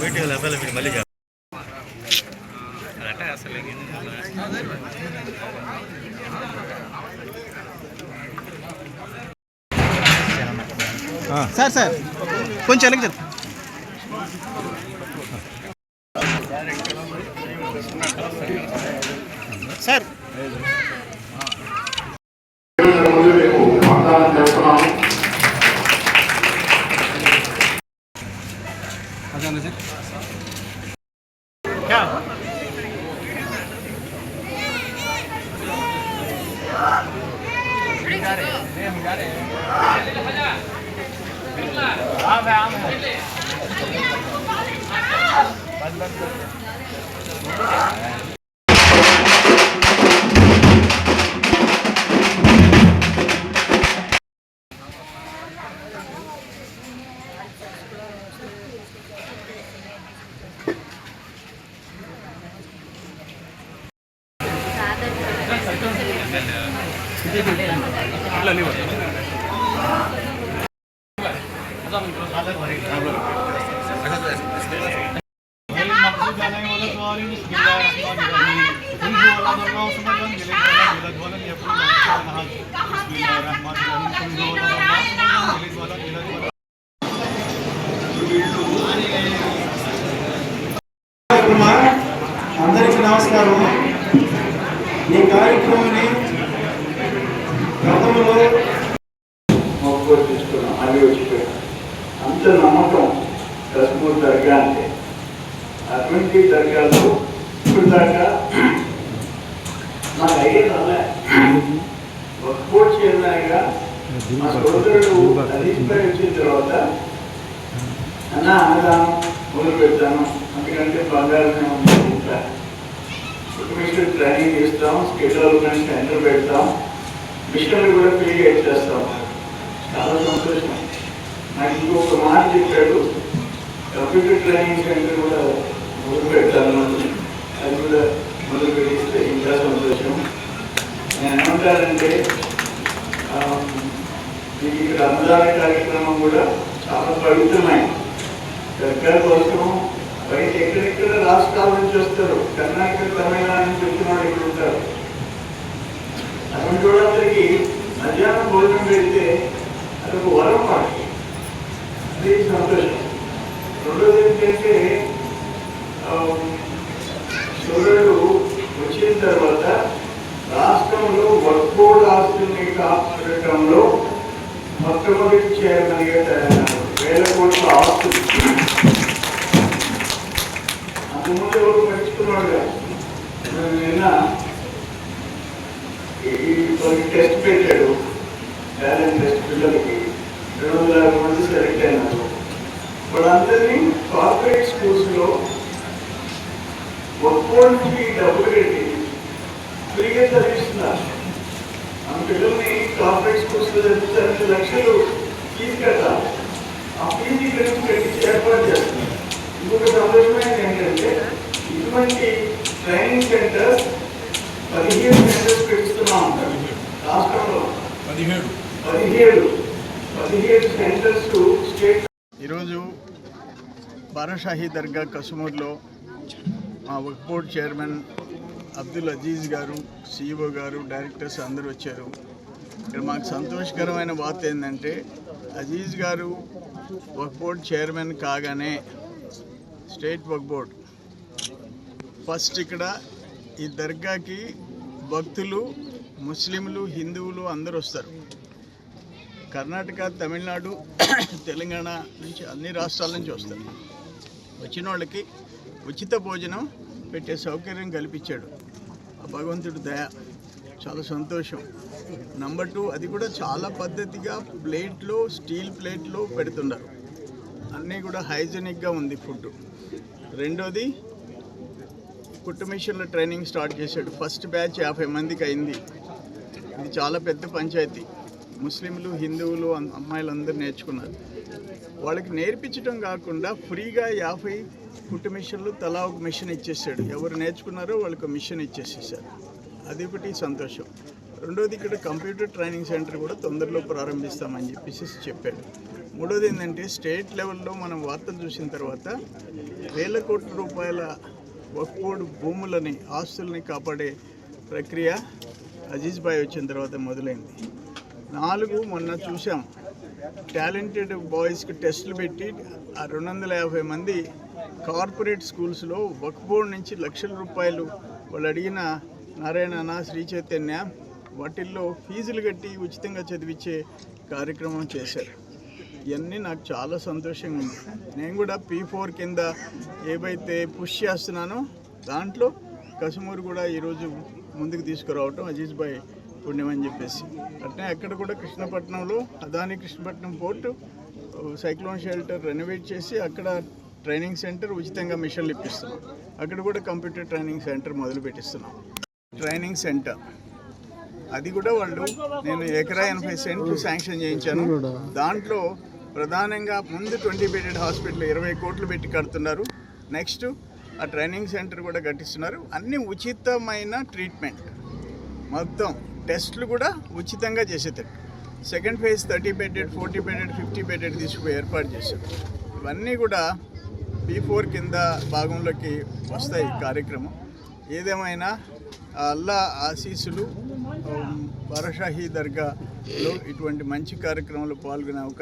Meeting మళ్ళీ అసలు sir sir కొంచెం వెనక్కి సార్ అందరికీ నమస్కారం. ఈ కార్యక్రమాన్ని గతంలో మొక్కు తీసుకున్నాం, అవి వచ్చిపోయాం. అంత నమ్మకం కశ్మూర్ దర్గా అంటే. అటువంటి దర్గాలో ఇప్పుడు దాకా నాకు అయ్యేదల్లా ఒక్కోటి చేరినాయిగా మా సోదరుడు అధిపై వచ్చిన తర్వాత అన్నదానం మొదలు పెడతాను, అందుకంటే బంగారమే ఉంటా. మిషన్ ట్రైనింగ్ ఇస్తాం, స్కిల్ డెవలప్మెంట్ సెంటర్ పెడతాం, మిషన్లు కూడా ఫ్రీగా ఇచ్చేస్తాం. చాలా సంతోషం. నాకు ఇంకొక మాట చెప్పాడు, కంప్యూటర్ ట్రైనింగ్ సెంటర్ కూడా మొదలు పెడతాను, అది కూడా మొదలు పెట్టిస్తే ఇంకా సంతోషం. నేను ఏమంటానంటే మీకు ఇక్కడ అన్నదాన కార్యక్రమం కూడా చాలా పవిత్రమైంది. దగ్గర కోసం బయట ఎక్కడెక్కడ రాష్ట్రాల నుంచి వస్తారు, కర్ణాటక తమిళనాడు నుంచి వచ్చిన వాళ్ళు ఇక్కడ ఉంటారు. అటువంటి వాళ్ళందరికీ మధ్యాహ్నం భోజనం పెడితే అదొక వరం వాడికి, అది సంతోషం. రెండోది ఏంటంటే సోదరుడు వచ్చిన తర్వాత రాష్ట్రంలో వక్ఫ్ బోర్డు ఆస్తుల్ని కాపాడటంలో మొట్టమొదటి చేయగలిగే వేల కోట్ల ఆస్తులు అంతకుముందు ఎవరు పెంచుకున్నాడు. నిన్న టెస్ట్ పెట్టాడు, టాలెంట్ టెస్ట్ పిల్లలకి 250 మంది సెలెక్ట్ అయినారు. వాళ్ళందరినీ కార్పొరేట్ స్కూల్స్లో ఒక్కోటికి డబ్బులు కట్టి ఫ్రీగా చదివిస్తున్నారు. ఆ పిల్లల్ని కార్పొరేట్ స్కూల్స్లో చదివిస్తే 2 లక్షలు ఫీజు కట్టాలి. ఆ ఫీజు ఇక్కడ కట్టించి ఏర్పాటు చేస్తున్నారు. ఇంకొక సంతోషమైనది ఏంటంటే ఇటువంటి ట్రైనింగ్ సెంటర్స్ 17 సెంటర్స్ పెడుతూనే ఉంటారు రాష్ట్రంలో. 17 సెంటర్స్ స్టేట్. ఈరోజు బారాషాహి దర్గా కశ్మూర్లో మా వక్ఫ్ బోర్డ్ చైర్మన్ అబ్దుల్ అజీజ్ గారు, సిఇఓ గారు, డైరెక్టర్స్ అందరూ వచ్చారు. ఇక్కడ మాకు సంతోషకరమైన వార్త ఏంటంటే అజీజ్ గారు వక్ఫ్ బోర్డ్ చైర్మన్ కాగానే స్టేట్ వక్ఫ్ బోర్డ్ ఫస్ట్ ఇక్కడ ఈ దర్గాకి భక్తులు ముస్లింలు, హిందువులు అందరూ వస్తారు. కర్ణాటక, తమిళనాడు, తెలంగాణ నుంచి అన్ని రాష్ట్రాల నుంచి వస్తారు. వచ్చిన వాళ్ళకి ఉచిత భోజనం పెట్టే సౌకర్యం కల్పించాడు. భగవంతుడు దయ, చాలా సంతోషం. నంబర్ 2, అది కూడా చాలా పద్ధతిగా ప్లేట్లో, స్టీల్ ప్లేట్లో పెడుతున్నారు. అన్నీ కూడా హైజీనిక్గా ఉంది ఫుడ్. రెండోది కుట్టు మిషన్ల ట్రైనింగ్ స్టార్ట్ చేశాడు. ఫస్ట్ బ్యాచ్ 50 మందికి అయింది. ఇది చాలా పెద్ద పంచాయతీ. ముస్లింలు, హిందువులు, అమ్మాయిలందరూ నేర్చుకున్నారు. వాళ్ళకి నేర్పించడం కాకుండా ఫ్రీగా 50 కుట్టు మిషన్లు తలా ఒక మిషన్ ఇచ్చేసాడు. ఎవరు నేర్చుకున్నారో వాళ్ళకి మిషన్ ఇచ్చేసేసారు. అది ఒకటి సంతోషం. రెండోది ఇక్కడ కంప్యూటర్ ట్రైనింగ్ సెంటర్ కూడా తొందరలో ప్రారంభిస్తామని చెప్పేసి చెప్పాడు. మూడోది ఏంటంటే స్టేట్ లెవెల్లో మనం వార్తలు చూసిన తర్వాత వేల కోట్ల రూపాయల వక్ఫ్ బోర్డు భూములని ఆస్తుల్ని కాపాడే ప్రక్రియ అజీజ్ భాయ్ వచ్చిన తర్వాత మొదలైంది. 4 మొన్న చూసాం, టాలెంటెడ్ బాయ్స్కి టెస్టులు పెట్టి ఆ 250 మంది కార్పొరేట్ స్కూల్స్లో వక్ఫ్ బోర్డు నుంచి లక్షల రూపాయలు వాళ్ళు అడిగిన నారాయణ, శ్రీ చైతన్య వాటిల్లో ఫీజులు కట్టి ఉచితంగా చదివించే కార్యక్రమం చేశారు. ఇవన్నీ నాకు చాలా సంతోషంగా ఉంది. నేను కూడా P4 కింద ఏవైతే పుష్ చేస్తున్నానో దాంట్లో కసుమూరు కూడా ఈరోజు ముందుకు తీసుకురావటం అజీజ్ భాయ్ పుణ్యం అని చెప్పేసి. అట్నే అక్కడ కూడా కృష్ణపట్నంలో Adani Krishnapatnam port cyclone shelter renovate చేసి అక్కడ ట్రైనింగ్ సెంటర్ ఉచితంగా మిషన్లు ఇప్పిస్తున్నాం. అక్కడ కూడా కంప్యూటర్ ట్రైనింగ్ సెంటర్ మొదలు పెట్టిస్తున్నాం. ట్రైనింగ్ సెంటర్ అది కూడా వాళ్ళు నేను ఎకరా 80 సెంట్లు శాంక్షన్ చేయించాను. దాంట్లో ప్రధానంగా ముందు 20 బెడెడ్ హాస్పిటల్ 20 కోట్లు పెట్టి కడుతున్నారు. నెక్స్ట్ ఆ ట్రైనింగ్ సెంటర్ కూడా కట్టిస్తున్నారు. అన్ని ఉచితమైన ట్రీట్మెంట్, మొత్తం టెస్టులు కూడా ఉచితంగా చేసేటట్టు. Second phase 30 bedded, 40 bedded, 50 bedded తీసుకుపోయి ఏర్పాటు చేశారు. ఇవన్నీ కూడా P4 కింద భాగంలోకి వస్తాయి కార్యక్రమం. ఏదేమైనా అల్లా ఆశీస్సులు, బారాషాహి దర్గాలో ఇటువంటి మంచి కార్యక్రమంలో పాల్గొనే అవకాశం